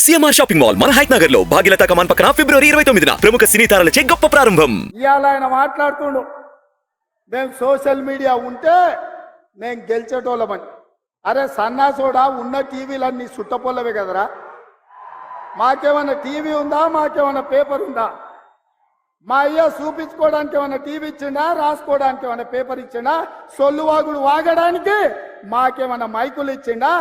CMR shopping mall మన height Nagar లో భాగ్యలతా కమాన్ పక్కన ఫిబ్రవరి 29న ప్రముఖ సినీ తారలచే గొప్ప ప్రారంభం. ఇయాల ఆయన మాట్లాడుతుండు, మేము సోషల్ మీడియా ఉంటే నేను గెలిచేటోళ్ళమని. అరే సన్నాసోడా, ఉన్న టీవీలన్నీ సుట్టపొల్లవే కదరా. మాకేమన్నా టీవీ ఉందా? మాకేమన్నా పేపర్ ఉందా? మా అయ్య చూపించుకోవడానికి ఏమన్నా టీవీ ఇచ్చిండా? రాసుకోవడానికి ఏమన్నా పేపర్ ఇచ్చిండా? సొల్లువాగుడు వాగడానికి మాకేమన్నా మైకులు ఇచ్చిండా?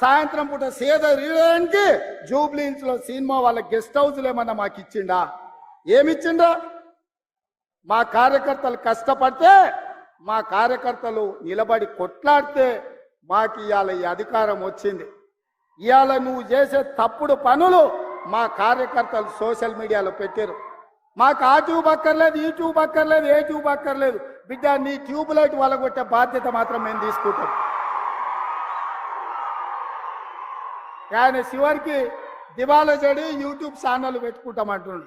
సాయంత్రం పూట సేద రీయడానికి జూబ్లీహిల్స్ లో సినిమా వాళ్ళ గెస్ట్ హౌస్లు ఏమన్నా మాకు ఇచ్చిండా? ఏమిచ్చిండా? మా కార్యకర్తలు కష్టపడితే, మా కార్యకర్తలు నిలబడి కొట్లాడితే మాకు ఇవాళ ఈ అధికారం వచ్చింది. ఇవాళ నువ్వు చేసే తప్పుడు పనులు మా కార్యకర్తలు సోషల్ మీడియాలో పెట్టారు. మాకు ఆ ట్యూబ్ అక్కర్లేదు, ఈ ట్యూబ్ అక్కర్లేదు, ఏ ట్యూబ్ అక్కర్లేదు. బిడ్డ, నీ ట్యూబ్ లైట్ వలగొట్టే బాధ్యత మాత్రం మేము తీసుకుంటాం. ఆయన చివరికి దివాలా చెడి యూట్యూబ్ ఛానల్ పెట్టుకుంటామంటున్నాడు.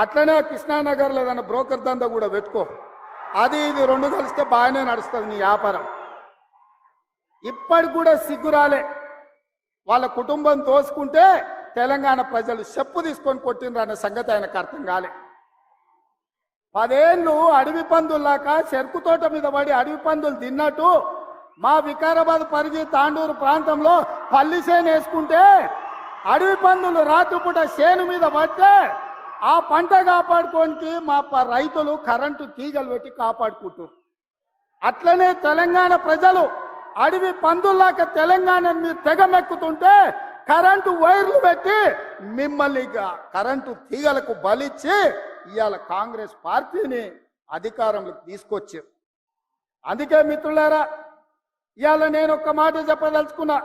అట్లనే కృష్ణానగర్లో ఏదైనా బ్రోకర్ దందా కూడా పెట్టుకో. అది ఇది రెండు కలిస్తే బాగానే నడుస్తుంది నీ వ్యాపారం. ఇప్పటికి కూడా సిగ్గురాలే. వాళ్ళ కుటుంబం తోసుకుంటే తెలంగాణ ప్రజలు చెప్పు తీసుకొని కొట్టిండ్రు అనే సంగతి ఆయనకు అర్థం కాలే. 10 ఏళ్ళు అడవి పందుల్లాక చెరుకు తోట మీద పడి అడవి పందులు తిన్నట్టు మా వికారాబాద్ పరిధి తాండూరు ప్రాంతంలో పల్లి చేను వేసుకుంటే అడవి పందులు రాత్రిపూట చేను మీద పడితే ఆ పంట కాపాడుకోనికి మా రైతులు కరెంటు తీగలు పెట్టి కాపాడుకుంటారు. అట్లనే తెలంగాణ ప్రజలు అడవి పందుల్లాక తెలంగాణ మీరు తెగమెక్కుతుంటే కరెంటు వైర్లు పెట్టి మిమ్మల్ని కరెంటు తీగలకు బలిచ్చి ఇవాళ కాంగ్రెస్ పార్టీని అధికారంలోకి తీసుకొచ్చారు. అందుకే మిత్రులారా, ఇవాళ నేను ఒక్క మాట చెప్పదలుచుకున్నా.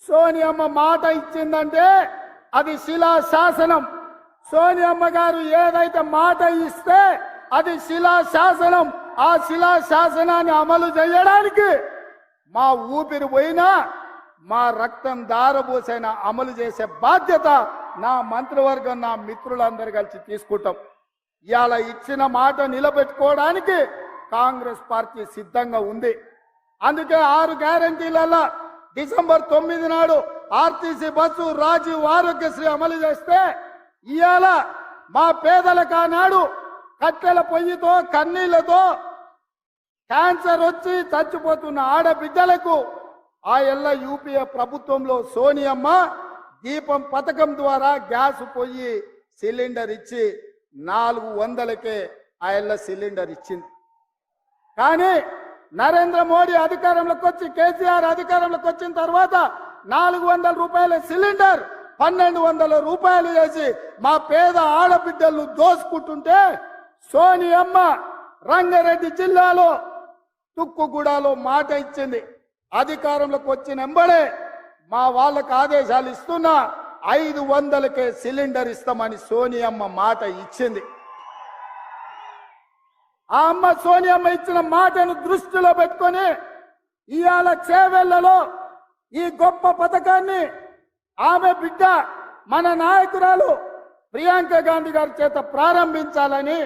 సోనియమ్మ మాట ఇచ్చిందంటే అది శిలా శాసనం. సోనియమ్మ గారు ఏదైతే మాట ఇస్తే అది శిలా శాసనం. ఆ శిలా శాసనాన్ని అమలు చేయడానికి మా ఊపిరి పోయినా, మా రక్తం దారబోసైనా అమలు చేసే బాధ్యత నా మంత్రివర్గం, నా మిత్రులందరూ కలిసి తీసుకుంటాం. ఇవాళ ఇచ్చిన మాట నిలబెట్టుకోవడానికి కాంగ్రెస్ పార్టీ సిద్ధంగా ఉంది. అందుకే 6 గ్యారంటీలలో డిసెంబర్ 9 నాడు ఆర్టీసీ బస్సు, రాజీవ్ ఆరోగ్యశ్రీ అమలు చేస్తే ఇవాళ మా పేదలకు ఆనాడు కట్టెల పొయ్యితో కన్నీళ్లతో క్యాన్సర్ వచ్చి చచ్చిపోతున్న ఆడబిడ్డలకు ఆ ఎల్ల యూపీఏ ప్రభుత్వంలో సోనియమ్మ దీపం పథకం ద్వారా గ్యాస్ పొయ్యి సిలిండర్ ఇచ్చి 400కే ఆ ఎల్ల సిలిండర్ ఇచ్చింది. కానీ నరేంద్ర మోడీ అధికారంలోకి వచ్చి, కేసీఆర్ అధికారంలోకి వచ్చిన తర్వాత 400 రూపాయల సిలిండర్ 1200 రూపాయలు చేసి మా పేద ఆడబిడ్డలను దోసుకుంటుంటే సోనియమ్మ రంగారెడ్డి జిల్లాలో తుక్కుగూడలో మాట ఇచ్చింది. అధికారంలోకి వచ్చిన వెంబడే మా వాళ్ళకు ఆదేశాలు ఇస్తున్నా 500కే సిలిండర్ ఇస్తామని సోనియమ్మ మాట ఇచ్చింది. ఆ అమ్మ సోనియమ్మ ఇచ్చిన మాటను దృష్టిలో పెట్టుకొని ఇవాళ చేవెళ్లలో ఈ గొప్ప పథకాన్ని ఆమె బిడ్డ మన నాయకురాలు ప్రియాంక గాంధీ గారి చేత ప్రారంభించాలని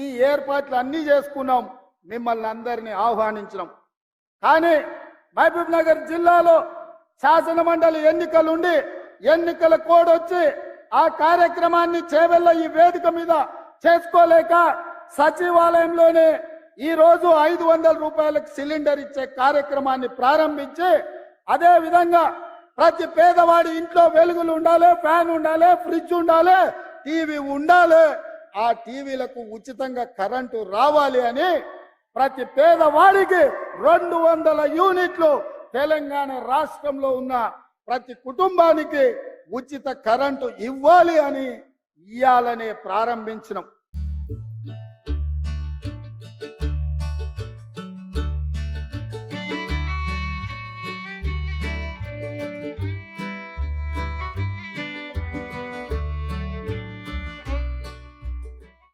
ఈ ఏర్పాట్లు అన్నీ చేసుకున్నాం. మిమ్మల్ని అందరినీ ఆహ్వానించినాం. కానీ మహబూబ్ నగర్ జిల్లాలో శాసన మండలి ఎన్నికలుండి ఎన్నికల కోడ్ వచ్చి ఆ కార్యక్రమాన్ని చేవెళ్ళ ఈ వేదిక మీద చేసుకోలేక సచివాలయంలోనే ఈరోజు 500 రూపాయలకు సిలిండర్ ఇచ్చే కార్యక్రమాన్ని ప్రారంభించి, అదే విధంగా ప్రతి పేదవాడి ఇంట్లో వెలుగులు ఉండాలి, ఫ్యాన్ ఉండాలి, ఫ్రిడ్జ్ ఉండాలి, టీవీ ఉండాలి, ఆ టీవీలకు ఉచితంగా కరెంటు రావాలి అని ప్రతి పేదవాడికి 200 యూనిట్లు తెలంగాణ రాష్ట్రంలో ఉన్న ప్రతి కుటుంబానికి ఉచిత కరెంటు ఇవ్వాలి అని ఇయ్యాలనే ప్రారంభించినాం.